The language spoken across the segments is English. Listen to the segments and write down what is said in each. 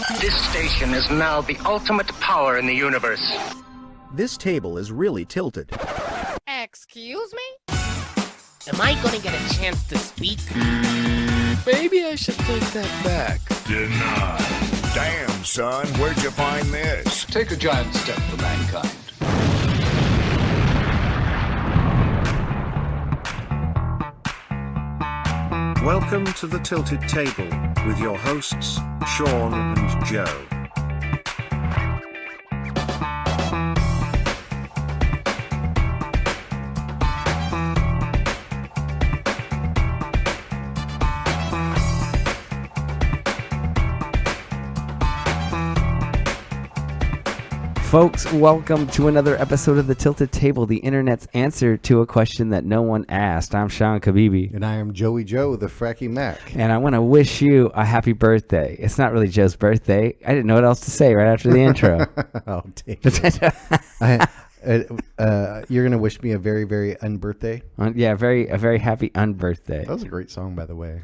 This station is now the ultimate power in the universe. This table is really tilted. Excuse me? Am I gonna get a chance to speak? Maybe I should take that back. Denied. Damn, son, where'd you find this? Take a giant step for mankind. Welcome to the Tilted Table with your hosts, Sean and Joe. Folks, welcome to another episode of The Tilted Table, the internet's answer to a question that no one asked. I'm Sean Kabibi. And I am Joey Joe, the Fracky Mac. And I want to wish you a happy birthday. It's not really Joe's birthday. I didn't know what else to say right after the intro. Oh, take it. You're going to wish me a very, very unbirthday? Yeah, a very happy unbirthday. That was a great song, by the way.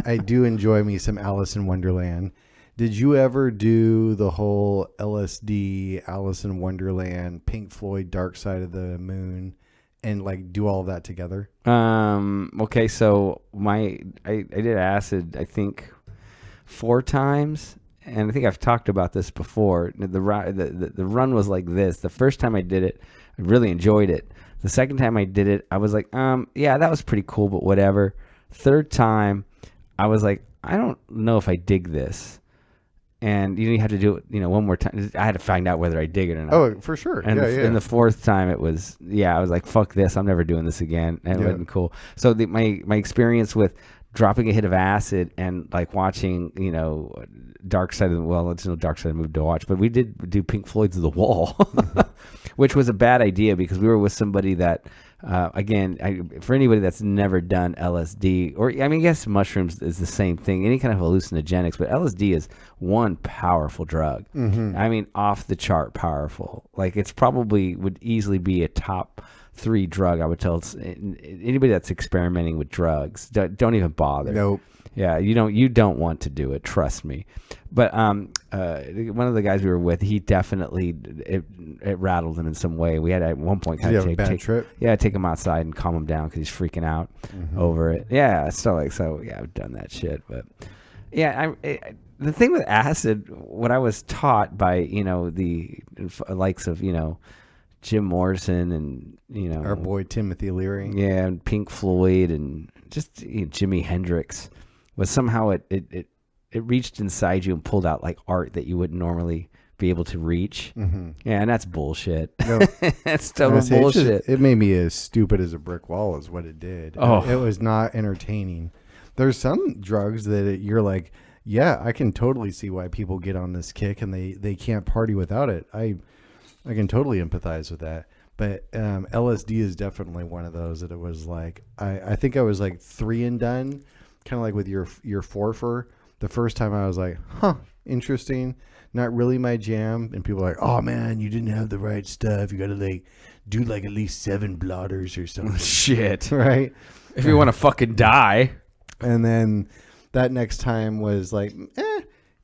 I do enjoy me some Alice in Wonderland. Did you ever do the whole LSD, Alice in Wonderland, Pink Floyd, Dark Side of the Moon, and like do all of that together? Okay, so I did acid, I think 4 times, and I think I've talked about this before. The run was like this. The first time I did it, I really enjoyed it. The second time I did it, I was like, yeah, that was pretty cool, but whatever. Third time, I was like, I don't know if I dig this. And you have to do it, one more time. I had to find out whether I dig it or not. Oh, for sure. And and the fourth time it was, I was like, fuck this. I'm never doing this again. And it wasn't cool. So my experience with dropping a hit of acid and like watching, Dark Side of the, it's no Dark Side of the Moon to watch, but we did do Pink Floyd's The Wall, which was a bad idea because we were with somebody that, for anybody that's never done LSD, or I guess mushrooms is the same thing, any kind of hallucinogenics, but LSD is one powerful drug. Mm-hmm. Off the chart powerful. Like it's probably would easily be a top 3 drug. I would tell anybody that's experimenting with drugs, don't even bother. Nope. Yeah, you don't want to do it. Trust me. But one of the guys we were with, he definitely it rattled him in some way. We had at one point kind of take him outside and calm him down because he's freaking out over it. Yeah, I've done that shit. But yeah, the thing with acid, what I was taught by the likes of Jim Morrison and our boy Timothy Leary, and Pink Floyd and just Jimi Hendrix, was somehow it reached inside you and pulled out like art that you wouldn't normally be able to reach. Mm-hmm. Yeah, and that's bullshit. No, that's total bullshit. It made me as stupid as a brick wall is what it did. Oh. It was not entertaining. There's some drugs that you're like, yeah, I can totally see why people get on this kick and they can't party without it. I can totally empathize with that. But LSD is definitely one of those that it was like, I think I was like 3 and done, kind of like with your forfer. The first time I was like, interesting, not really my jam. And people are like, oh man, you didn't have the right stuff. You got to like do like at least 7 blotters or something. Shit. Right? If you want to fucking die. And then that next time was like,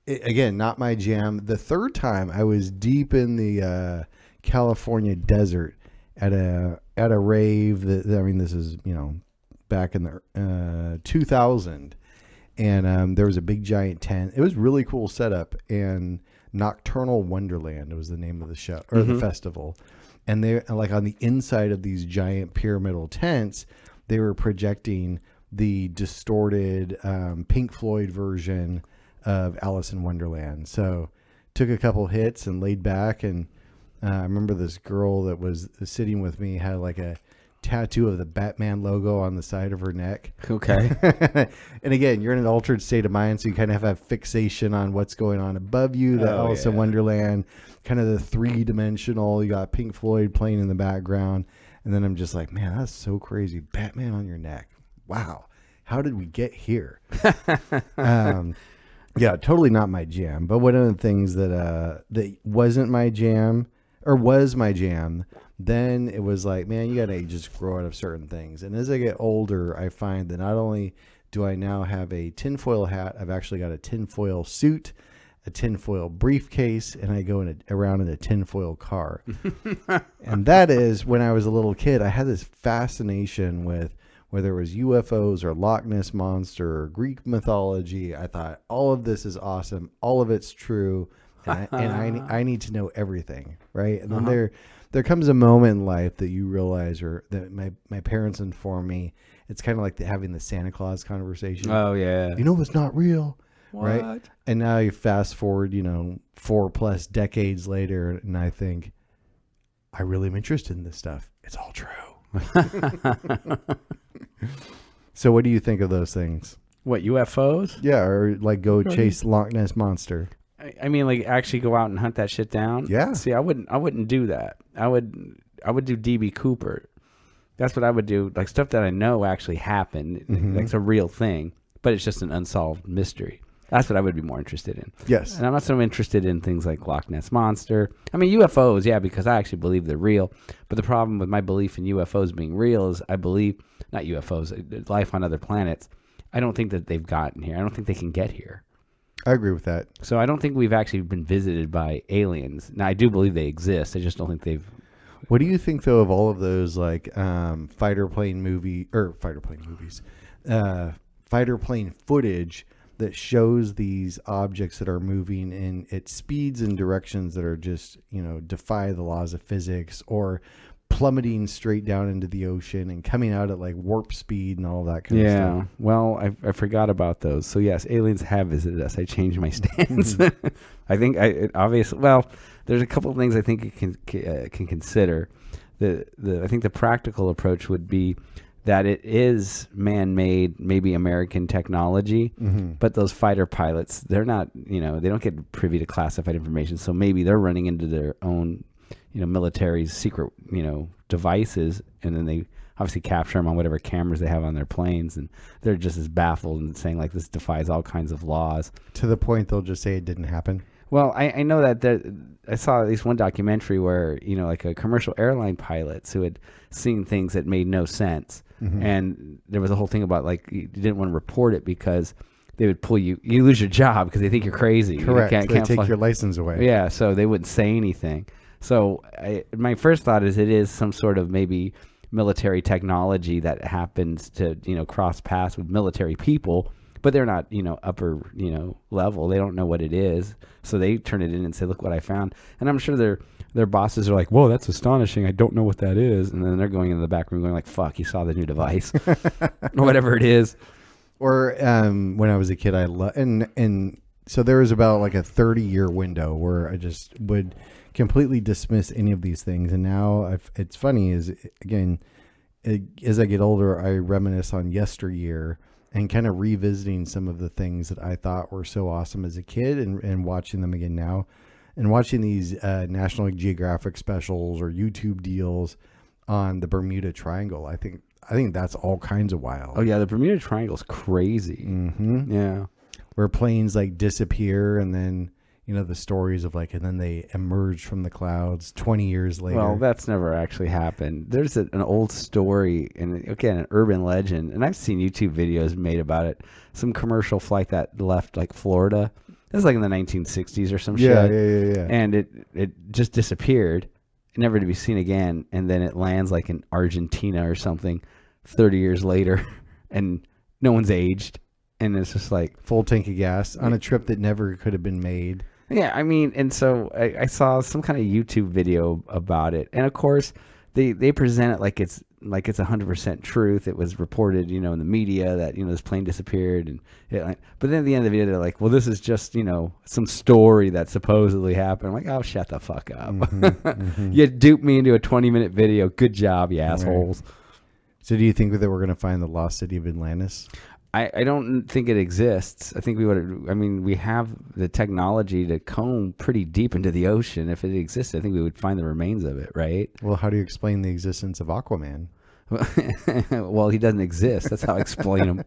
again, not my jam. The third time I was deep in the California desert at a rave this is back in the 2000, and there was a big giant tent. It was really cool setup, and Nocturnal Wonderland was the name of the show or the festival. And they like on the inside of these giant pyramidal tents, they were projecting the distorted Pink Floyd version of Alice in Wonderland. So took a couple hits and laid back, and I remember this girl that was sitting with me had like a tattoo of the Batman logo on the side of her neck. Okay. And again, you're in an altered state of mind, so you kind of have a fixation on what's going on above you, the Alice in Wonderland, kind of the 3-dimensional. You got Pink Floyd playing in the background. And then I'm just like, man, that's so crazy. Batman on your neck. Wow. How did we get here? Yeah, totally not my jam. But one of the things that wasn't my jam, or was my jam, then it was like, man, you got to just grow out of certain things. And as I get older, I find that not only do I now have a tinfoil hat. I've actually got a tinfoil suit, a tinfoil briefcase, and I go around in a tinfoil car. And that is when I was a little kid, I had this fascination with whether it was UFOs or Loch Ness Monster or Greek mythology. I thought all of this is awesome. All of it's true. And I need to know everything. Right. And then there comes a moment in life that you realize, or that my parents inform me, it's kind of like having the Santa Claus conversation. Oh, yeah. You know, it's not real. What? Right. And now you fast forward, 4+ decades later. And I think I really am interested in this stuff. It's all true. So what do you think of those things? What, UFOs? Yeah, or like go chase Loch Ness Monster. I mean, like actually go out and hunt that shit down. Yeah. See, I wouldn't do that. I would do DB Cooper. That's what I would do. Like stuff that I know actually happened. Like it's a real thing, but it's just an unsolved mystery. That's what I would be more interested in. Yes. And I'm not so interested in things like Loch Ness Monster. I mean, UFOs, yeah, because I actually believe they're real. But the problem with my belief in UFOs being real is I believe, not UFOs, life on other planets. I don't think that they've gotten here. I don't think they can get here. I agree with that. So I don't think we've actually been visited by aliens. Now, I do believe they exist. I just don't think they've... What do you think, though, of all of those, like, fighter plane footage that shows these objects that are moving in at speeds and directions that are just, defy the laws of physics, or plummeting straight down into the ocean and coming out at like warp speed and all that kind of stuff? Yeah, well, I forgot about those. So yes, aliens have visited us. I changed my stance. I think there's a couple of things I think you can consider. I think the practical approach would be that it is man-made, maybe American technology, but those fighter pilots, they're not, they don't get privy to classified information. So maybe they're running into their own, military's secret, devices, and then they obviously capture them on whatever cameras they have on their planes, and they're just as baffled and saying like this defies all kinds of laws. To the point they'll just say it didn't happen. Well, I know that I saw at least one documentary where, like a commercial airline pilots who had seen things that made no sense. And there was a whole thing about like you didn't want to report it because they would pull you lose your job because they think you're crazy. Correct. You can't take your license away. Yeah, so they wouldn't say anything. So my first thought is it is some sort of maybe military technology that happens to, cross paths with military people, but they're not, upper, level. They don't know what it is. So they turn it in and say, look what I found. And I'm sure their bosses are like, whoa, that's astonishing. I don't know what that is. And then they're going in the back room going like, fuck, you saw the new device or whatever it is. Or when I was a kid, and so there was about like a 30-year window where I just would completely dismiss any of these things. And now it's funny is, again, as I get older, I reminisce on yesteryear and kind of revisiting some of the things that I thought were so awesome as a kid, and watching them again now, and watching these National Geographic specials or YouTube deals on the Bermuda Triangle. I think that's all kinds of wild. Oh yeah, the Bermuda Triangle's crazy. Mm-hmm. Yeah, where planes like disappear, and then the stories of like, and then they emerge from the clouds 20 years later. Well, that's never actually happened. There's an old story, and again, an urban legend, and I've seen YouTube videos made about it. Some commercial flight that left like Florida. This was like in the 1960s or some shit. Yeah. And it just disappeared, never to be seen again. And then it lands like in Argentina or something 30 years later, and no one's aged. And it's just like full tank of gas on a trip that never could have been made. Yeah, I mean, and so I saw some kind of YouTube video about it, and of course they present it like it's 100% truth. It was reported, in the media that this plane disappeared, and but then at the end of the video they're like, well, this is just some story that supposedly happened. I'm like, oh, shut the fuck up! You duped me into a 20-minute video. Good job, you assholes. Right. So do you think that we're going to find the lost city of Atlantis? I don't think it exists. I think we have the technology to comb pretty deep into the ocean. If it existed, I think we would find the remains of it, right? Well, how do you explain the existence of Aquaman? Well, he doesn't exist. That's how I explain him.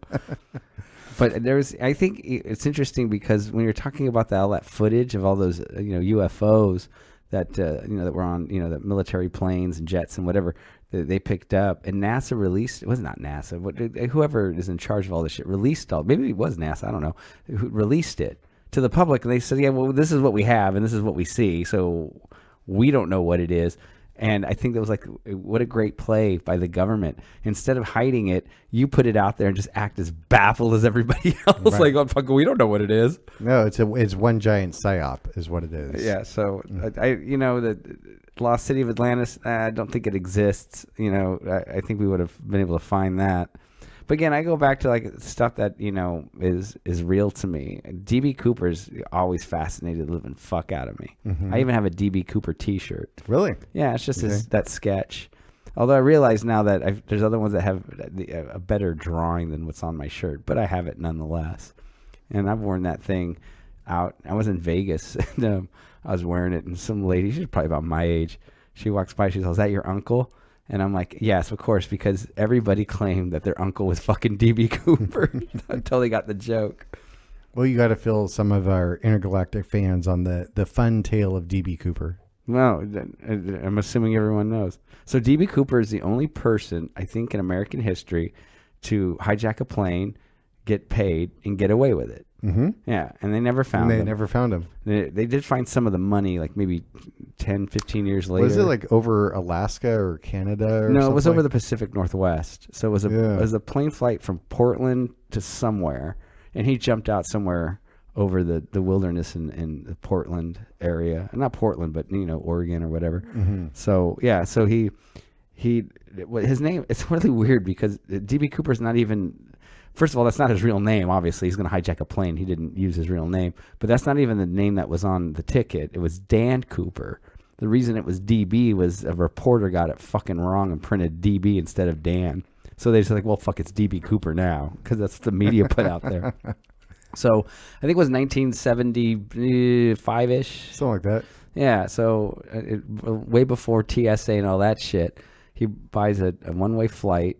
But I think it's interesting because when you're talking about all that footage of all those, UFOs that, that were on, the military planes and jets and whatever, that they picked up, and NASA released. It was not NASA, but whoever is in charge of all this shit released all. Maybe it was NASA. I don't know. Who released it to the public, and they said, "Yeah, well, this is what we have, and this is what we see. So we don't know what it is." And I think that was like, what a great play by the government. Instead of hiding it, you put it out there and just act as baffled as everybody else. Right. Like, oh, fuck, we don't know what it is. No, it's one giant psyop, is what it is. Yeah. So the Lost City of Atlantis, I don't think it exists. I think we would have been able to find that. But again, I go back to like stuff that is real to me. DB Cooper's always fascinated the living fuck out of me. Mm-hmm. I even have a DB Cooper T-shirt. Really? Yeah, it's just that sketch. Although I realize now that there's other ones that have a better drawing than what's on my shirt, but I have it nonetheless. And I've worn that thing out. I was in Vegas, and I was wearing it, and some lady, she's probably about my age, she walks by, she says, "Is that your uncle?" And I'm like, yes, of course, because everybody claimed that their uncle was fucking DB Cooper until they got the joke. Well, you got to fill some of our intergalactic fans on the fun tale of DB Cooper. Well, I'm assuming everyone knows. So DB Cooper is the only person, I think, in American history to hijack a plane, get paid, and get away with it. Mm-hmm. Yeah, and they never found him. Never found him. They did find some of the money, like maybe 10, 15 years later. Was it like over Alaska or Canada? Or no, it was over like? the Pacific Northwest. So it was a plane flight from Portland to somewhere, and he jumped out somewhere over the wilderness in the Portland area. Not Portland, but Oregon or whatever. Mm-hmm. So yeah, so he his name, it's really weird because DB Cooper's not even. First of all, that's not his real name. Obviously, he's going to hijack a plane. He didn't use his real name. But that's not even the name that was on the ticket. It was Dan Cooper. The reason it was DB was a reporter got it fucking wrong and printed DB instead of Dan. So they just like, well, fuck, it's DB Cooper now, because that's what the media put out there. So I think it was 1975-ish. Something like that. Yeah, so way before TSA and all that shit, he buys a one-way flight.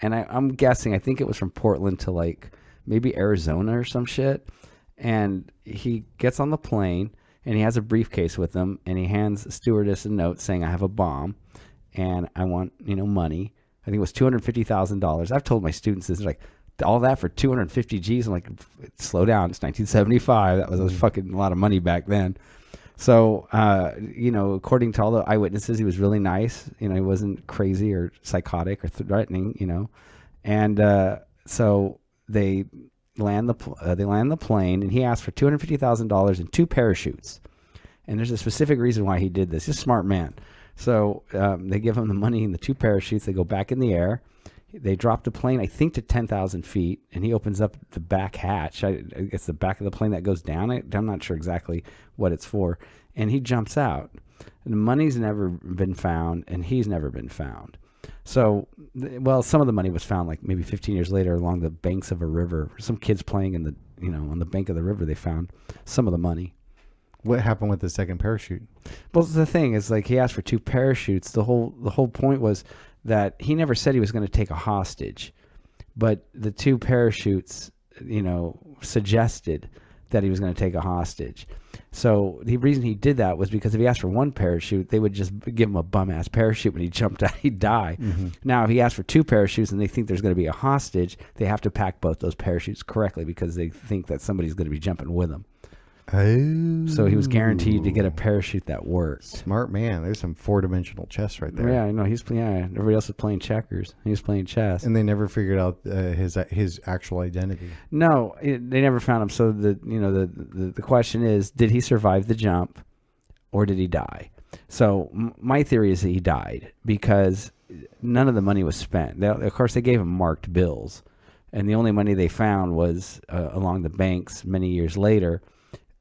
And I'm guessing, I think it was from Portland to like maybe Arizona or some shit. And he gets on the plane and he has a briefcase with him, and he hands the stewardess a note saying, "I have a bomb and I want, money." I think it was $250,000. I've told my students this, like, all that for 250 G's. I'm like, slow down. It's 1975. That was fucking a lot of money back then. So, according to all the eyewitnesses, he was really nice. He wasn't crazy or psychotic or threatening, And so they land the plane, and he asked for $250,000 and 2 parachutes. And there's a specific reason why he did this. He's a smart man. So they give him the money and the 2 parachutes. They go back in the air. They drop the plane, I think, to 10,000 feet, and he opens up the back hatch. I guess the back of the plane that goes down. I'm not sure exactly what it's for. And he jumps out. And the money's never been found, and he's never been found. So, some of the money was found like maybe 15 years later along the banks of a river. Some kids playing in on the bank of the river, they found some of the money. What happened with the second parachute? Well, the thing is, like, he asked for 2 parachutes. The whole point was that he never said he was going to take a hostage, but the 2 parachutes, suggested that he was going to take a hostage. So the reason he did that was because if he asked for 1 parachute, they would just give him a bum-ass parachute. When he jumped out, he'd die. Mm-hmm. Now, if he asked for 2 parachutes and they think there's going to be a hostage, they have to pack both those parachutes correctly because they think that somebody's going to be jumping with them. Oh. So he was guaranteed to get a parachute that worked. Smart man. There's some 4-dimensional chess right there. Yeah, I know. Everybody else was playing checkers. He was playing chess. And they never figured out his actual identity. No, they never found him. So the question is, did he survive the jump, or did he die? So my theory is that he died because none of the money was spent. Of course, they gave him marked bills, and the only money they found was along the banks many years later.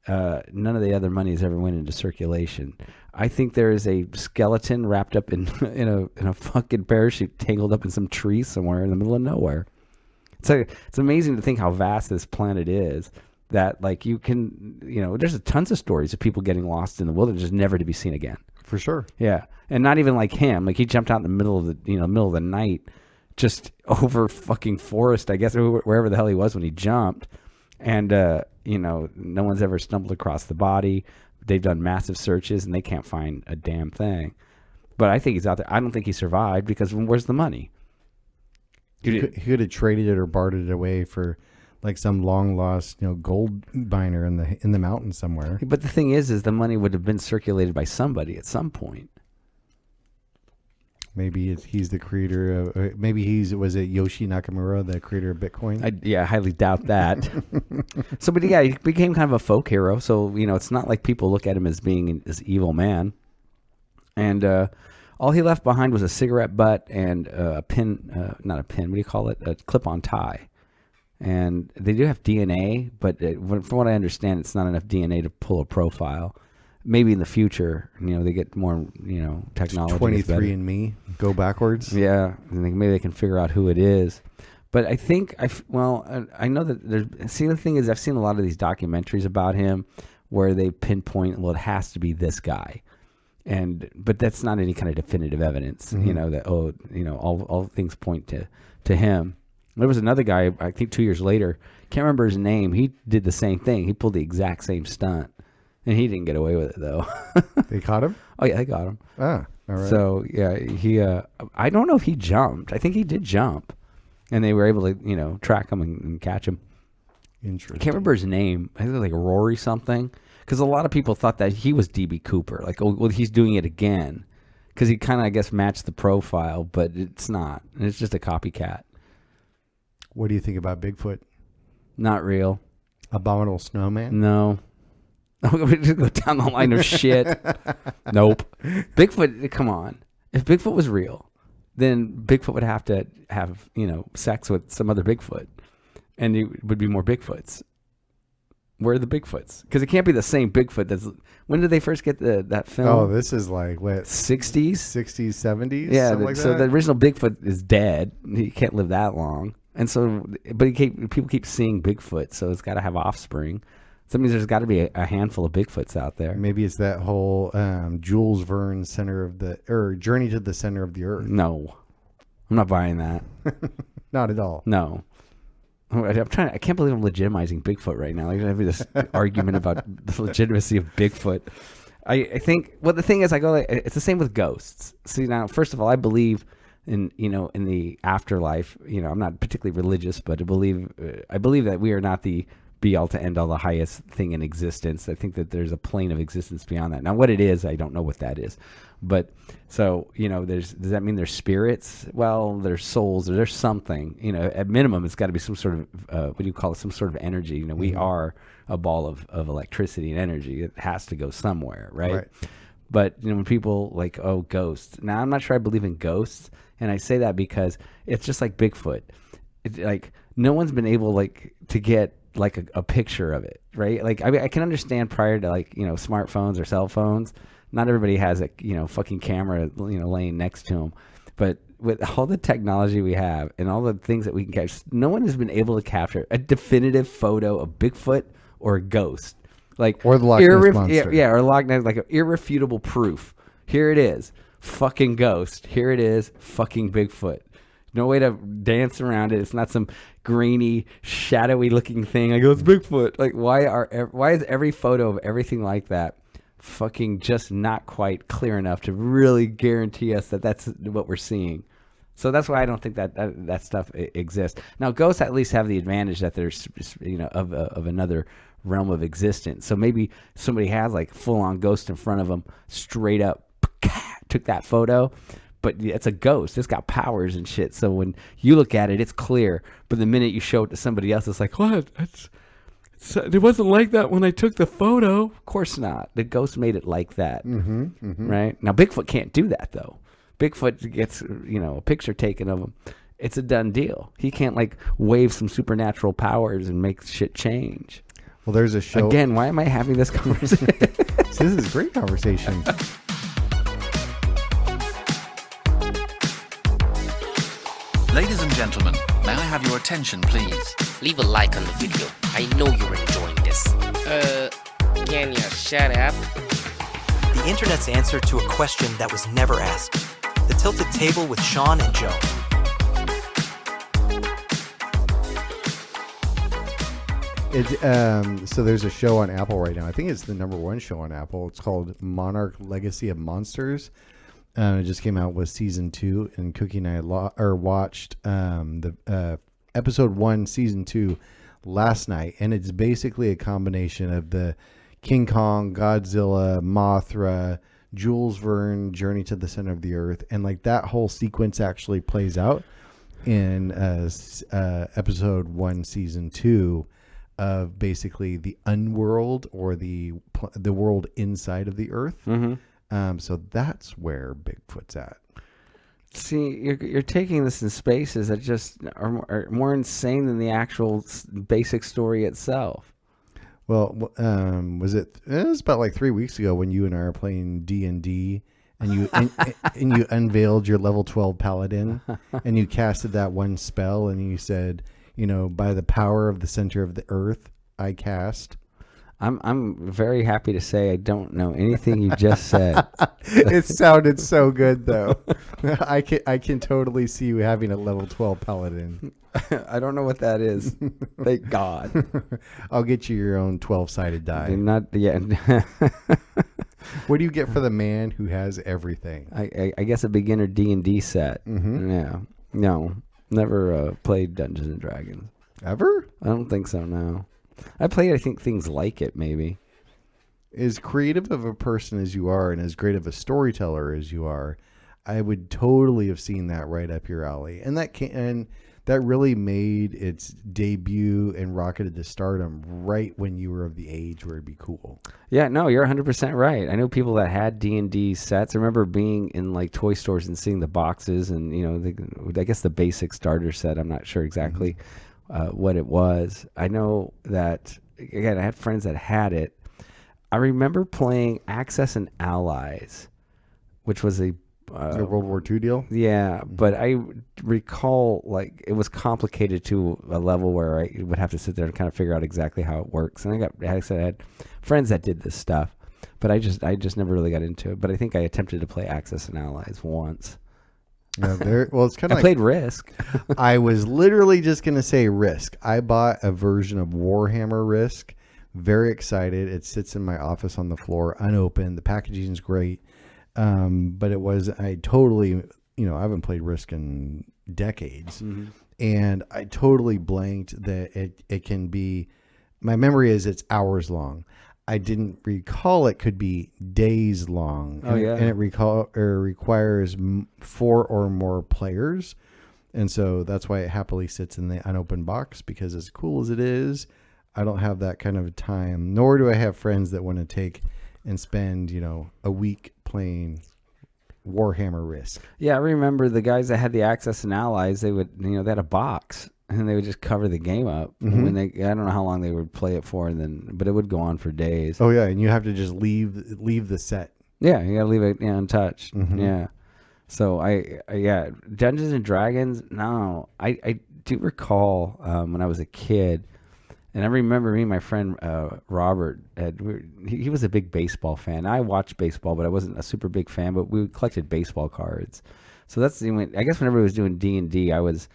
None of the other monies ever went into circulation. I think there is a skeleton wrapped up in a fucking parachute, tangled up in some tree somewhere in the middle of nowhere. It's amazing to think how vast this planet is. That, like, you can, there's tons of stories of people getting lost in the wilderness, just never to be seen again. For sure. Yeah, and not even like him. Like, he jumped out in the middle of the night, just over fucking forest, I guess, wherever the hell he was when he jumped. And, no one's ever stumbled across the body. They've done massive searches, and they can't find a damn thing. But I think he's out there. I don't think he survived because where's the money? He could have traded it or bartered it away for like some long lost, gold miner in the mountains somewhere. But the thing is the money would have been circulated by somebody at some point. Maybe he's the creator of. Maybe was it Yoshi Nakamura, the creator of Bitcoin? I highly doubt that. So, but yeah, he became kind of a folk hero. So it's not like people look at him as being this evil man. And all he left behind was a cigarette butt and a pin, not a pin. What do you call it? A clip-on tie. And they do have DNA, but from what I understand, it's not enough DNA to pull a profile. Maybe in the future, they get more, technology. 23andMe, go backwards. Yeah, maybe they can figure out who it is. But I think I know that there's. See, the thing is, I've seen a lot of these documentaries about him where they pinpoint, well, it has to be this guy, but that's not any kind of definitive evidence. That all things point to him. There was another guy, I think 2 years later, can't remember his name. He did the same thing. He pulled the exact same stunt. And he didn't get away with it, though. They caught him? Oh, yeah, they got him. Ah, all right. So, yeah, he, I don't know if he jumped. I think he did jump. And they were able to, track him and catch him. Interesting. I can't remember his name. I think it was like Rory something. Because a lot of people thought that he was D.B. Cooper. Like, oh, well, he's doing it again. Because he kind of, I guess, matched the profile, but it's not. It's just a copycat. What do you think about Bigfoot? Not real. Abominable Snowman? No. We just go down the line of shit. Nope. Bigfoot, come on. If Bigfoot was real, then Bigfoot would have to have, sex with some other Bigfoot. And it would be more Bigfoots. Where are the Bigfoots? Because it can't be the same Bigfoot. When did they first get that film? Oh, this is like, what? 60s? 60s, 70s? Yeah, so the original Bigfoot is dead. He can't live that long. And so, but people keep seeing Bigfoot, so it's got to have offspring. So that means there's got to be a handful of Bigfoots out there. Maybe it's that whole Jules Verne Journey to the Center of the Earth. No, I'm not buying that. Not at all. No. I can't believe I'm legitimizing Bigfoot right now. Like, I'm having this argument about the legitimacy of Bigfoot. I think, well, the thing is, it's the same with ghosts. See, now, first of all, I believe in the afterlife. I'm not particularly religious, but I believe that we are not the be all to end all, the highest thing in existence. I think that there's a plane of existence beyond that. Now, what it is, I don't know what that is. But so, does that mean there's spirits? Well, there's souls, or there's something. At minimum, it's got to be some sort of what do you call it? Some sort of energy. We are a ball of electricity and energy. It has to go somewhere, right? But when people like, oh, ghosts. Now, I'm not sure I believe in ghosts, and I say that because it's just like Bigfoot. Like, no one's been able to get like a picture of it, right? Like, I can understand prior to smartphones or cell phones, not everybody has a fucking camera laying next to them, but with all the technology we have and all the things that we can catch, no one has been able to capture a definitive photo of Bigfoot or a ghost, or the Loch Ness Monster. Or Loch Ness, like irrefutable proof. Here it is, fucking ghost. Here it is, fucking Bigfoot. No way to dance around it. It's not some grainy, shadowy looking thing. It's Bigfoot. Like, why is every photo of everything like that fucking just not quite clear enough to really guarantee us that that's what we're seeing? So that's why I don't think that stuff exists. Now, ghosts at least have the advantage that there's of another realm of existence. So maybe somebody has like full on ghost in front of them, straight up took that photo. But it's a ghost. It's got powers and shit. So when you look at it, it's clear. But the minute you show it to somebody else, it's like, what? It wasn't like that when I took the photo. Of course not. The ghost made it like that. Right? Now, Bigfoot can't do that, though. Bigfoot gets, a picture taken of him. It's a done deal. He can't, wave some supernatural powers and make shit change. Well, there's a show. Again, why am I having this conversation? This is a great conversation. Ladies and gentlemen, may I have your attention, please? Leave a like on the video. I know you're enjoying this. Can you shut up? The internet's answer to a question that was never asked. The Tilted Table with Sean and Joe. So there's a show on Apple right now. I think it's the #1 show on Apple. It's called Monarch Legacy of Monsters. It just came out with season 2, and Cookie and I watched the episode 1, season 2 last night, and it's basically a combination of the King Kong, Godzilla, Mothra, Jules Verne, Journey to the Center of the Earth, and like that whole sequence actually plays out in episode 1, season 2 of basically the unworld, or the world inside of the Earth. So that's where Bigfoot's at. See, you're taking this in spaces that just are more insane than the actual basic story itself. Well, it was about like 3 weeks ago when you and I are playing D&D, and you and you unveiled your level 12 paladin, and you casted that one spell, and you said, by the power of the center of the earth, I cast. I'm very happy to say I don't know anything you just said. It sounded so good, though. I can totally see you having a level 12 paladin. I don't know what that is. Thank God. I'll get you your own 12-sided die. Not yet. What do you get for the man who has everything? I guess a beginner D&D set. Yeah. No, never played Dungeons and Dragons. Ever? I don't think so. No. I played, I think, things like it, maybe. As creative of a person as you are, and as great of a storyteller as you are, I would totally have seen that right up your alley. And that really made its debut and rocketed to stardom right when you were of the age where it'd be cool. Yeah, no, you're 100% right. I know people that had D&D sets. I remember being in like toy stores and seeing the boxes, and I guess the basic starter set. I'm not sure exactly what it was. I know that, again, I had friends that had it. I remember playing Axis and Allies, which was a World War II deal? Yeah, but I recall like it was complicated to a level where I would have to sit there and kind of figure out exactly how it works. And I had friends that did this stuff, but I just never really got into it. But I think I attempted to play Axis and Allies once. It's kind of I played Risk. I was literally just going to say Risk. I bought a version of Warhammer Risk. Very excited. It sits in my office on the floor, unopened. The packaging is great. But I haven't played Risk in decades. And I totally blanked that it can be, my memory is it's hours long. I didn't recall it could be days long. And it requires 4 or more players. And so that's why it happily sits in the unopened box, because as cool as it is, I don't have that kind of time, nor do I have friends that want to take and spend, a week playing Warhammer Risk. Yeah, I remember the guys that had the Axis and Allies, they would, they had a box and they would just cover the game up. When I don't know how long they would play it for, but it would go on for days. Oh yeah, and you have to just leave the set. Yeah, you gotta leave it untouched. Yeah. So Dungeons and Dragons. No, I do recall when I was a kid. And I remember me and my friend Robert, he was a big baseball fan. I watched baseball, but I wasn't a super big fan, but we collected baseball cards. So I guess whenever I was doing D&D, I was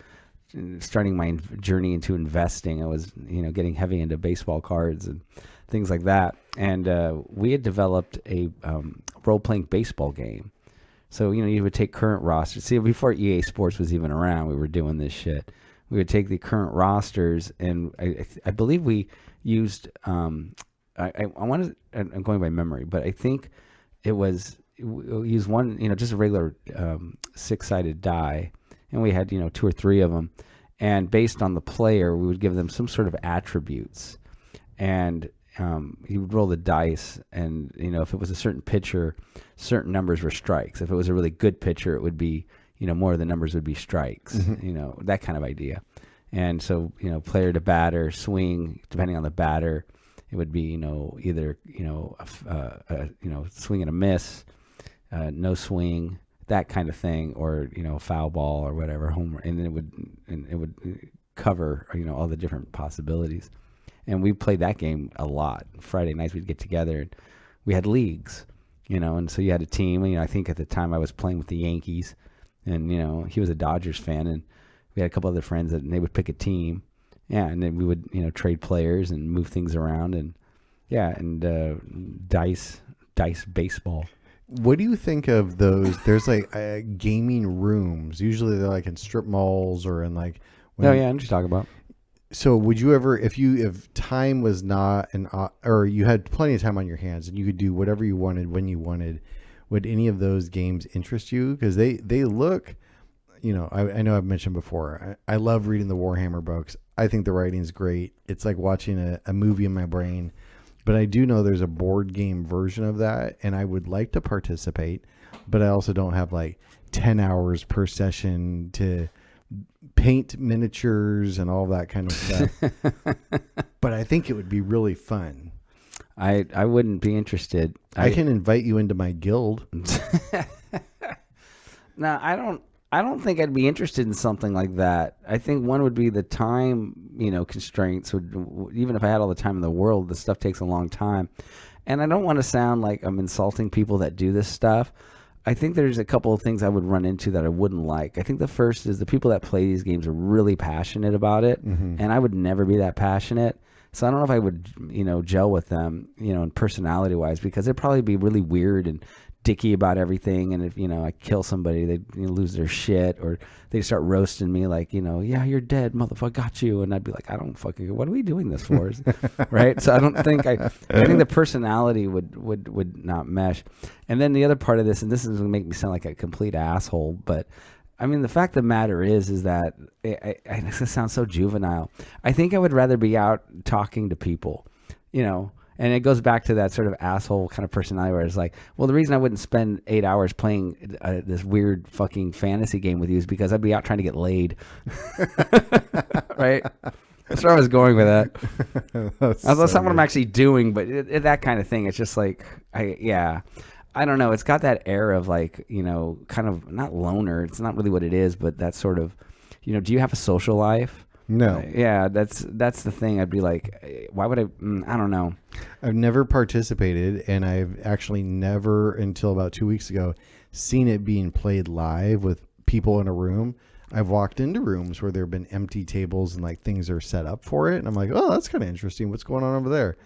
starting my journey into investing. I was, getting heavy into baseball cards and things like that. And we had developed a role-playing baseball game. So, you would take current rosters. See, before EA Sports was even around, we were doing this shit. We would take the current rosters, and I believe we used, I'm going by memory, but I think it was, we used one, just a regular 6-sided die, and we had, 2 or 3 of them, and based on the player, we would give them some sort of attributes, and you would roll the dice, and, if it was a certain pitcher, certain numbers were strikes. If it was a really good pitcher, it would be, more of the numbers would be strikes, that kind of idea. And so, player to batter, swing, depending on the batter, it would be, either, swing and a miss, no swing, that kind of thing, or, foul ball or whatever, home, and it would cover, all the different possibilities. And we played that game a lot. Friday nights we'd get together, and we had leagues, and so you had a team. I think at the time I was playing with the Yankees. And, he was a Dodgers fan, and we had a couple other friends and they would pick a team. Yeah. And then we would, trade players and move things around, and dice baseball. What do you think of those? There's like gaming rooms. Usually they're like in strip malls or in like. Oh yeah, I know what you're talking about. So would you ever, if time was not or you had plenty of time on your hands and you could do whatever you wanted when you wanted, would any of those games interest you? Because they look, I know I've mentioned before, I love reading the Warhammer books. I think the writing's great. It's like watching a movie in my brain. But I do know there's a board game version of that, and I would like to participate, but I also don't have like 10 hours per session to paint miniatures and all that kind of stuff. But I think it would be really fun. I wouldn't be interested. I can invite you into my guild. No, I don't think I'd be interested in something like that. I think one would be the time, constraints. Even if I had all the time in the world, the stuff takes a long time. And I don't want to sound like I'm insulting people that do this stuff. I think there's a couple of things I would run into that I wouldn't like. I think the first is the people that play these games are really passionate about it. Mm-hmm. And I would never be that passionate. So I don't know if I would, gel with them, in personality wise, because they'd probably be really weird and dicky about everything. And if I kill somebody, they lose their shit, or they start roasting me like, yeah, you're dead, motherfucker, got you. And I'd be like, I don't fucking, what are we doing this for? Right? So I don't think I think the personality would not mesh. And then the other part of this, and this is going to make me sound like a complete asshole, but I mean, the fact of the matter is that this sounds so juvenile. I think I would rather be out talking to people, and it goes back to that sort of asshole kind of personality where it's like, well, the reason I wouldn't spend 8 hours playing this weird fucking fantasy game with you is because I'd be out trying to get laid. Right? That's where I was going with that. That's not what I'm actually doing, but that kind of thing. It's just like, I don't know. It's got that air of like, kind of not loner. It's not really what it is, but that sort of, do you have a social life? No. Yeah, that's the thing. I'd be like, why would I don't know. I've never participated, and I've actually never, until about 2 weeks ago, seen it being played live with people in a room. I've walked into rooms where there have been empty tables and like things are set up for it. And I'm like, oh, that's kind of interesting. What's going on over there?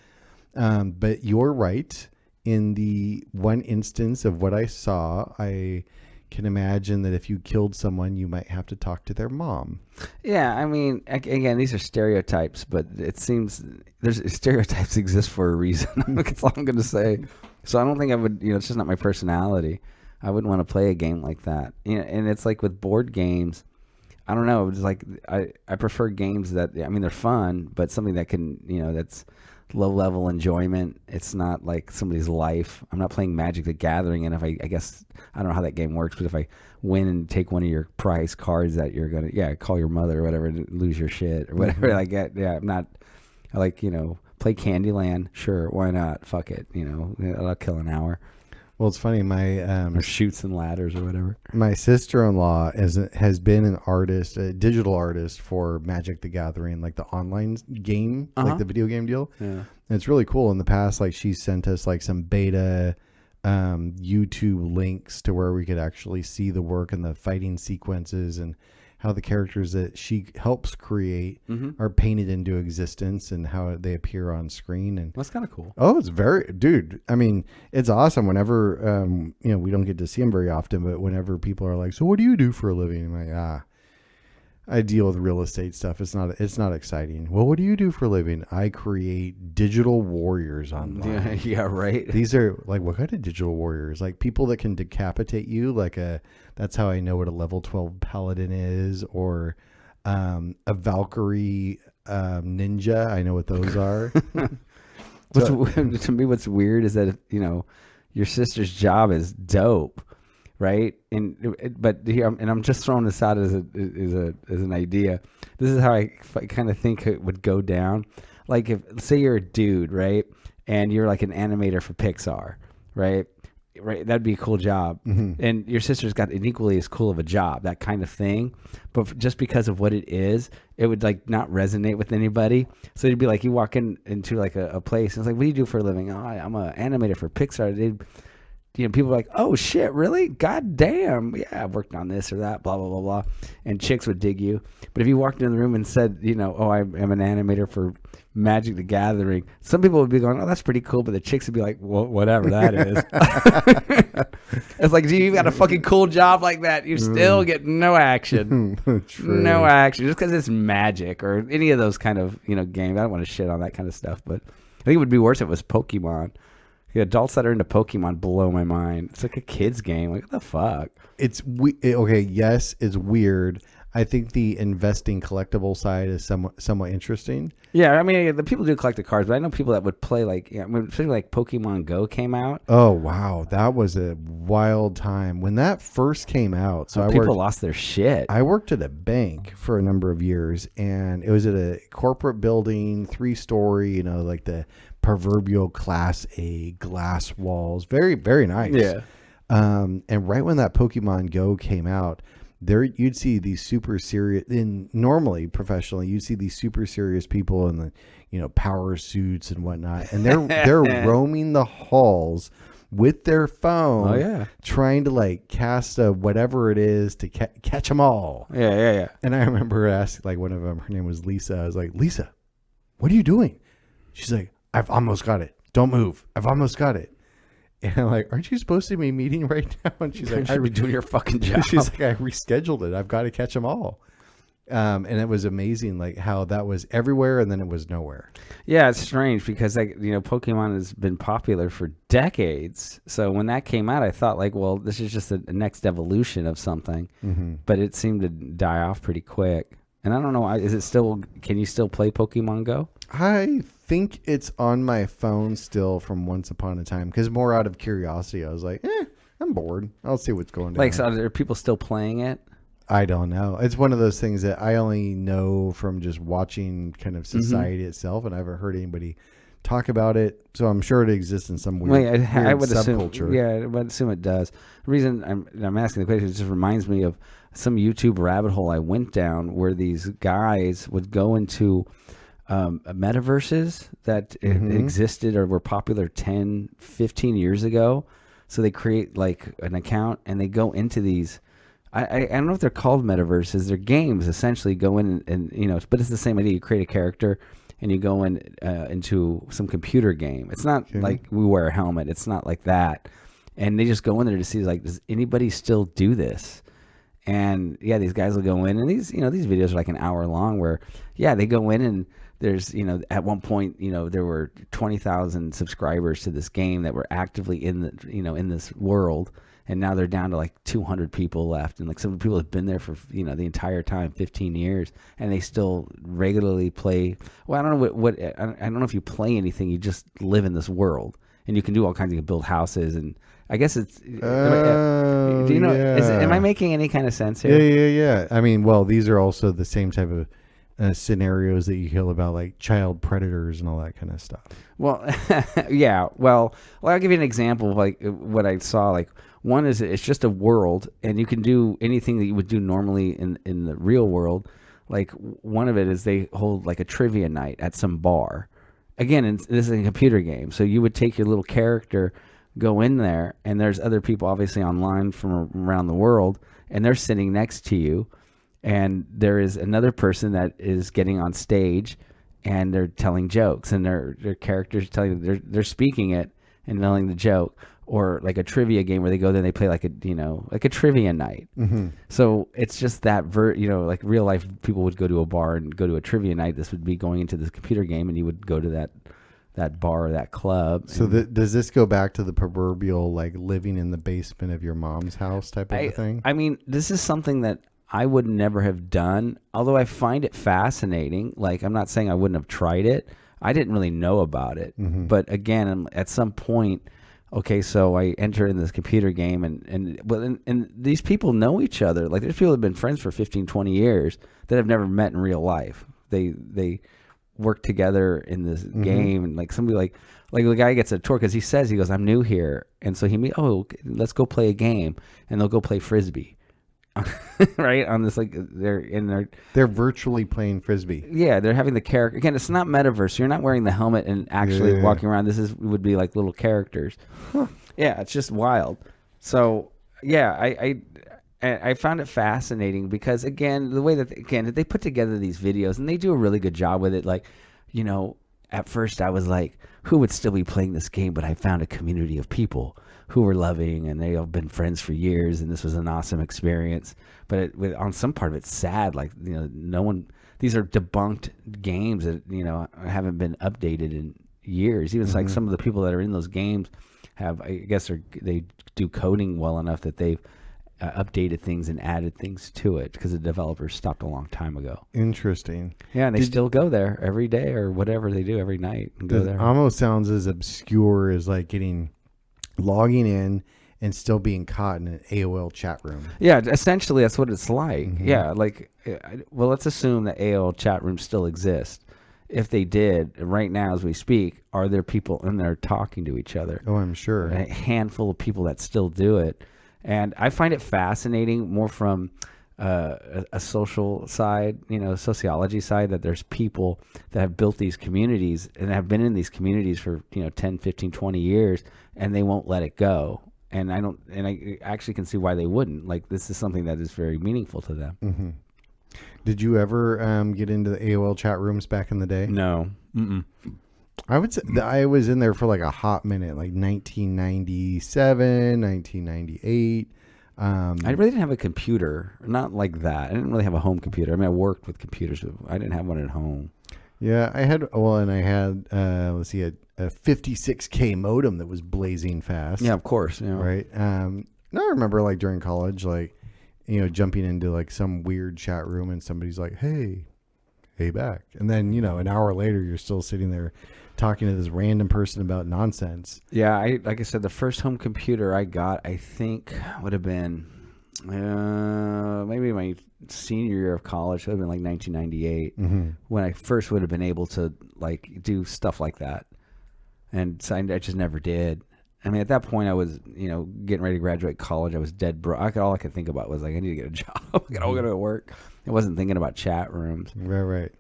But you're right. In the one instance of what I saw, I can imagine that if you killed someone, you might have to talk to their mom. Yeah, I mean, again, these are stereotypes, but it seems there's stereotypes exist for a reason. That's all I'm going to say. So I don't think I would, it's just not my personality. I wouldn't want to play a game like that. And it's like with board games, I don't know. It's like I prefer games that, they're fun, but something that can, that's low level enjoyment. It's not like somebody's life. I'm not playing Magic the Gathering, and if I guess I don't know how that game works, but if I win and take one of your prize cards that you're gonna call your mother or whatever and lose your shit or whatever, I'm not. I like play Candyland. Sure, why not? Fuck it. I'll kill an hour. Well, it's funny. My or Chutes and Ladders or whatever. My sister-in-law has been an artist, a digital artist for Magic the Gathering, like the online game, like the video game deal. Yeah, and it's really cool. In the past, like she sent us like some beta YouTube links to where we could actually see the work and the fighting sequences and how the characters that she helps create are painted into existence and how they appear on screen. And that's kind of cool. Oh, it's dude. I mean, it's awesome whenever, we don't get to see them very often, but whenever people are like, so what do you do for a living? I'm like, I deal with real estate stuff. It's not exciting. Well, what do you do for a living? I create digital warriors online. Yeah, right. These are like, what kind of digital warriors? Like people that can decapitate you. Like that's how I know what a level 12 paladin is, or a Valkyrie ninja. I know what those are. To me, what's weird is that your sister's job is dope. Right, but here, and I'm just throwing this out as an idea. This is how I kind of think it would go down. Like, if say you're a dude, right, and you're like an animator for Pixar, right, that'd be a cool job. Mm-hmm. And your sister's got an equally as cool of a job, that kind of thing. But just because of what it is, it would like not resonate with anybody. So it'd be like you walk into like a place, and it's like, what do you do for a living? Oh, I'm an animator for Pixar. people are like, oh shit, really? God damn. Yeah, I've worked on this or that, blah, blah, blah, blah. And chicks would dig you. But if you walked into the room and said, oh, I am an animator for Magic the Gathering, some people would be going, oh, that's pretty cool. But the chicks would be like, well, whatever that is. It's like, gee, you got a fucking cool job like that. You still get no action. No action. Just because it's Magic or any of those kind of, games. I don't want to shit on that kind of stuff. But I think it would be worse if it was Pokemon. The adults that are into Pokemon blow my mind. It's like a kid's game. Like, what the fuck? Okay, yes, it's weird. I think the investing collectible side is somewhat interesting. Yeah, I mean, the people do collect the cards, but I know people that would play especially like Pokemon Go came out. Oh, wow. That was a wild time. When that first came out, people lost their shit. I worked at a bank for a number of years, and it was at a corporate building, 3-story, like the proverbial Class A glass walls. Very, very nice. Yeah. And right when that Pokemon Go came out, there you'd see these super serious, normally professionally, you'd see these super serious people in the power suits and whatnot, and they're roaming the halls with their phone, trying to cast a whatever it is to catch them all. Yeah. And I remember asking one of them, her name was Lisa. I was like, Lisa, what are you doing? She's like, I've almost got it. Don't move. I've almost got it. And I'm like, aren't you supposed to be meeting right now? And she's like, I should be doing your fucking job. She's like, I rescheduled it. I've got to catch them all. And it was amazing, how that was everywhere and then it was nowhere. Yeah, it's strange because Pokemon has been popular for decades. So when that came out, I thought well, this is just a next evolution of something. Mm-hmm. But it seemed to die off pretty quick. And I don't know, can you still play Pokemon Go? I think it's on my phone still from once upon a time, because more out of curiosity, I was like, I'm bored. I'll see what's going on. So are people still playing it? I don't know. It's one of those things that I only know from just watching kind of society itself, and I haven't heard anybody talk about it. So I'm sure it exists in some weird, I would subculture. I would assume it does. The reason I'm asking the question, it just reminds me of some YouTube rabbit hole I went down where these guys would go into metaverses that existed or were popular 10, 15 years ago. So they create an account and they go into these. I don't know if they're called metaverses. They're games essentially. Go in and but it's the same idea. You create a character and you go into some computer game. It's not like we wear a helmet. It's not like that. And they just go in there to see does anybody still do this? And these guys will go in, and these videos are an hour long where they go in and there's at one point there were 20,000 subscribers to this game that were actively in the in this world, and now they're down to 200 people left, and some people have been there for the entire time, 15 years, and they still regularly play. Well, I don't know what I don't know if you play anything. You just live in this world, and you can do all kinds of build houses, and I guess it's. Am I making any kind of sense here? Yeah. I mean, well, these are also the same type of scenarios that you hear about, child predators and all that kind of stuff. Well, yeah. Well, I'll give you an example of what I saw. One is it's just a world, and you can do anything that you would do normally in the real world. One of it is they hold a trivia night at some bar. Again, this is a computer game, so you would take your little character, go in there, and there's other people obviously online from around the world, and they're sitting next to you, and there is another person that is getting on stage, and they're telling jokes, and their characters they're speaking it and telling the joke. Or a trivia game where they go there and they play a trivia night. Mm-hmm. So it's just that real life people would go to a bar and go to a trivia night. This would be going into this computer game, and you would go to that bar or that club. So does this go back to the proverbial living in the basement of your mom's house type of a thing? I mean, this is something that I would never have done, although I find it fascinating. I'm not saying I wouldn't have tried it. I didn't really know about it. Mm-hmm. But again, at some point, okay, so I enter in this computer game, and these people know each other. There's people that have been friends for 15, 20 years that have never met in real life. They work together in this game, and somebody the guy gets a tour because he goes, I'm new here, and so let's go play a game, and they'll go play Frisbee. right? On this, like, They're virtually playing frisbee. yeah, they're having the character. Again, it's not metaverse. You're not wearing the helmet and actually Yeah. walking around. Would be like little characters. Yeah, it's just wild. So yeah, I found it fascinating because, again, the way that they put together these videos, and they do a really good job with it. Like, you know, at first I was like, who would still be playing this game? But I found a community of people who were loving, and they have been friends for years, and this was an awesome experience. But on some part of it's sad. Like, you know, no one. These are debunked games that, you know, haven't been updated in years. Even like some of the people that are in those games have, I guess, they do coding well enough that they've updated things and added things to it because the developers stopped a long time ago. Interesting. Yeah, and they still go there every day or whatever they do every night and go there. Almost sounds as obscure as like logging in and still being caught in an AOL chat room. Yeah, essentially that's what it's like. Yeah, like, well, let's assume that AOL chat rooms still exist. If they did, right now as we speak, are there people in there talking to each other? Oh, I'm sure. A handful of people that still do it. And I find it fascinating more from a social side, you know, sociology side, that there's people that have built these communities and have been in these communities for, you know, 10, 15, 20 years, and they won't let it go. And I actually can see why they wouldn't. Like, this is something that is very meaningful to them. Mm-hmm. Did you ever get into the AOL chat rooms back in the day? No. Mm-mm. I would say I was in there for like a hot minute, like 1997, 1998. I really didn't have a computer, not like that. I didn't really have a home computer. I mean, I worked with computers, but I didn't have one at home. Yeah, I had, let's see, a 56K modem that was blazing fast. Yeah, of course. Yeah. Right. I remember like during college, like, you know, jumping into like some weird chat room and somebody's like, hey back. And then, you know, an hour later, you're still sitting there talking to this random person about nonsense. Yeah, like I said, the first home computer I got, I think, would have been maybe my senior year of college. It would have been like 1998 when I first would have been able to like do stuff like that. And so I just never did. I mean, at that point, I was, you know, getting ready to graduate college. I was dead broke. All I could think about was like, I need to get a job. I got to go to work. I wasn't thinking about chat rooms. Right.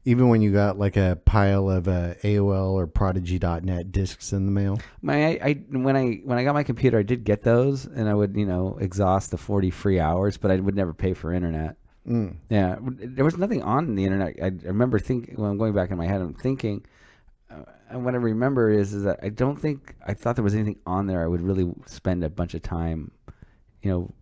Even when you got like a pile of AOL or Prodigy.net discs in the mail. When I got my computer, I did get those, and I would, you know, exhaust the 40 free hours, but I would never pay for internet. Yeah, there was nothing on the internet. I remember thinking, when I'm going back in my head, I'm thinking, and what I remember is that I thought there was anything on there I would really spend a bunch of time, you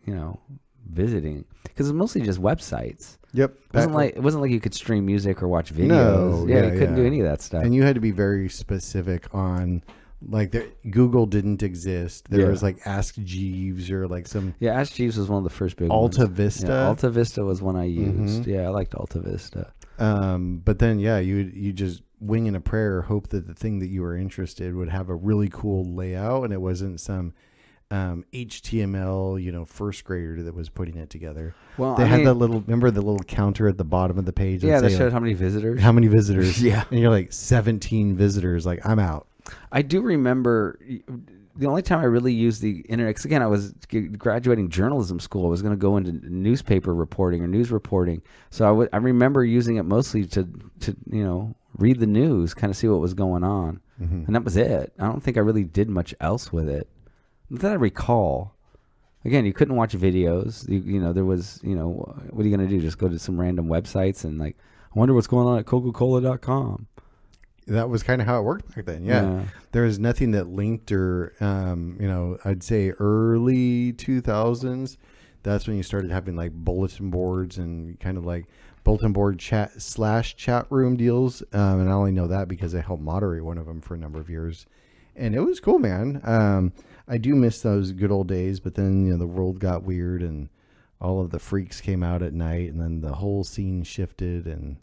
know, visiting, because it was mostly just websites. Yep. It wasn't like you could stream music or watch videos. No, you couldn't do any of that stuff. And you had to be very specific on, like, Google didn't exist. There was like Ask Jeeves or like some. Yeah, Ask Jeeves was one of the first big Alta ones. Vista. Yeah, Alta Vista was one I used. Yeah, I liked Alta Vista. But then, yeah, you just wing in a prayer, hope that the thing that you were interested would have a really cool layout, and it wasn't some HTML, you know, first grader that was putting it together. Well, they had that little, remember the little counter at the bottom of the page? Yeah, that say, showed like, how many visitors. Yeah. And you're like 17 visitors. Like, I'm out. I do remember the only time I really used the internet, 'cause again, I was graduating journalism school. I was going to go into newspaper reporting or news reporting. So I remember using it mostly to, you know, read the news, kind of see what was going on. And that was it. I don't think I really did much else with it. Not that I recall. Again, you couldn't watch videos. You know, there was, you know, what are you going to do? Just go to some random websites and like, I wonder what's going on at Coca-Cola.com. That was kind of how it worked back then. Yeah. There was nothing that linked or, you know, I'd say early 2000s. That's when you started having like bulletin boards and kind of like bulletin board chat room deals. And I only know that because I helped moderate one of them for a number of years. And it was cool, man. I do miss those good old days, but then, you know, the world got weird and all of the freaks came out at night, and then the whole scene shifted. And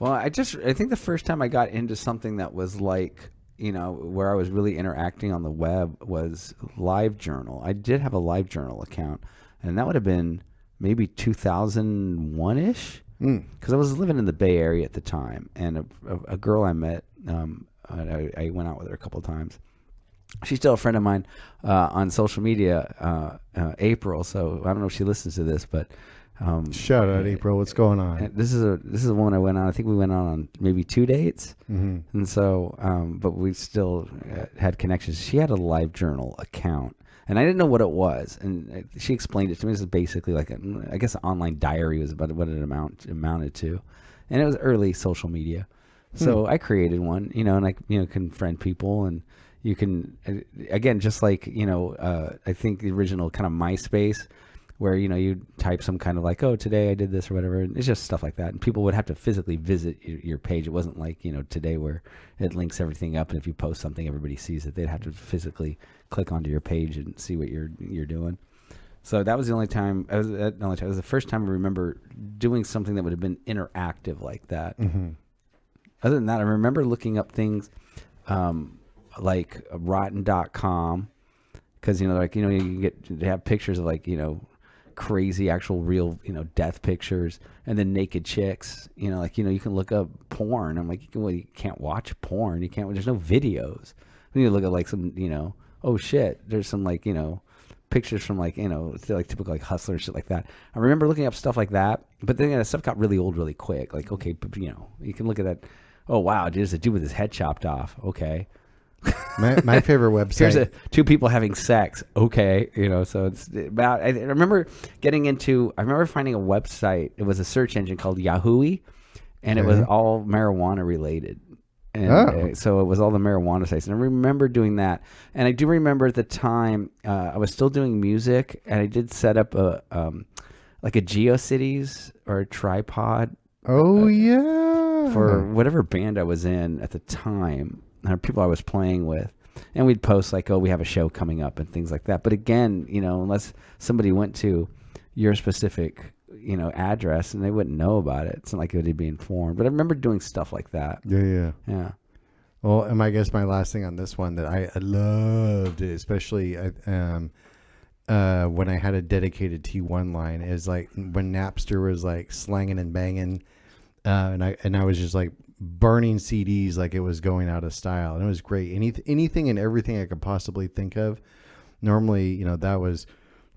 well, I think the first time I got into something that was like, you know, where I was really interacting on the web was LiveJournal. I did have a LiveJournal account, and that would have been maybe 2001-ish, because I was living in the Bay Area at the time, and a girl I met, I went out with her a couple of times. she's still a friend of mine on social media, April. So I don't know if she listens to this, but shout out April. What's going on? This is a one I went on. I think we went on maybe 2 dates, and so but we still had connections. She had a LiveJournal account, and I didn't know what it was, and she explained it to me. This is basically like I guess an online diary was about what it amounted to, and it was early social media. So I created one, and I can friend people, and you can again just like I think the original kind of MySpace, where you type some kind of like, oh, today I did this or whatever. And it's just stuff like that, and people would have to physically visit your page. It wasn't like today where it links everything up, and if you post something, everybody sees it. They'd have to physically click onto your page and see what you're doing. So that was the only time. It was the first time I remember doing something that would have been interactive like that. Other than that, I remember looking up things like rotten.com, because you can they have pictures of crazy actual real death pictures, and then naked chicks. You can look up porn. I'm like, well, you can't watch porn. You can't. There's no videos. When you look at some oh shit, there's some pictures from typical Hustler and shit like that. I remember looking up stuff like that, but then that stuff got really old really quick. Like, okay, but, you can look at that. Oh wow, there's a dude with his head chopped off. Okay. My favorite website. Here's two people having sex. Okay, so it's about. I remember finding a website. It was a search engine called Yahoo, and it was all marijuana related. And so it was all the marijuana sites. And I remember doing that. And I do remember at the time I was still doing music, and I did set up a GeoCities or a tripod. Oh yeah. For whatever band I was in at the time, and people I was playing with, and we'd post like, "Oh, we have a show coming up" and things like that. But again, unless somebody went to your specific, address, and they wouldn't know about it, it's not like they'd be informed. But I remember doing stuff like that. Yeah. Well, and I guess my last thing on this one that I loved, especially when I had a dedicated T1 line, is like when Napster was like slanging and banging. And I was just like burning CDs like it was going out of style, and it was great. Anything and everything I could possibly think of. Normally, that was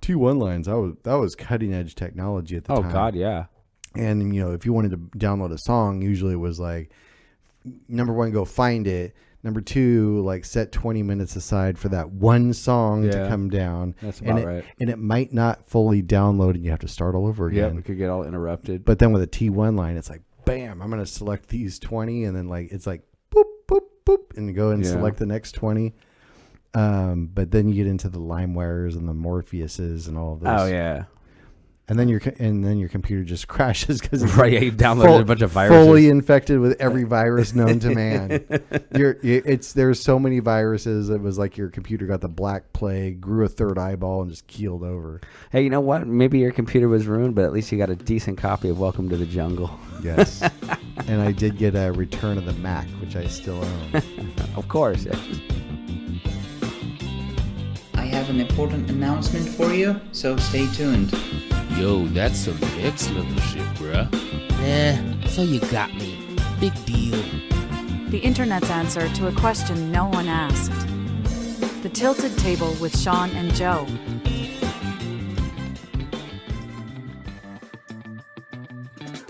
T1 lines. That was cutting edge technology at the time. Oh God, yeah. And if you wanted to download a song, usually it was like, number one, go find it. Number two, like set 20 minutes aside for that one song to come down. That's about right. And it might not fully download, and you have to start all over again. Yeah, it could get all interrupted. But then with a T1 line, it's like, bam, I'm going to select these 20, and then it's like boop, boop, boop, and go and select the next 20. But then you get into the LimeWires and the Morpheuses and all of this. Oh yeah. And then your computer just crashes because you downloaded a bunch of viruses, fully infected with every virus known to man. There's so many viruses. It was like your computer got the Black Plague, grew a third eyeball, and just keeled over. Hey, you know what? Maybe your computer was ruined, but at least you got a decent copy of Welcome to the Jungle. Yes, and I did get a Return of the Mac, which I still own. Of course. Yeah. I have an important announcement for you, so stay tuned. Yo, that's some next level shit, bruh. So you got me. Big deal. The internet's answer to a question no one asked. The Tilted Table with Sean and Joe.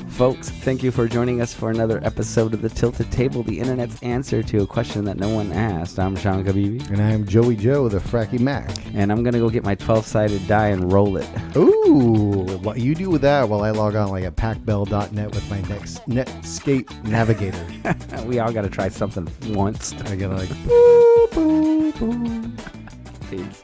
Folks, thank you for joining us for another episode of The Tilted Table, the internet's answer to a question that no one asked. I'm Sean Kabibi. And I'm Joey Joe, the Fracky Mac. And I'm going to go get my 12-sided die and roll it. Ooh, what you do with that while I log on like at packbell.net with my Netscape Navigator. We all got to try something once. I got to like, boop, boop, boop. Peace.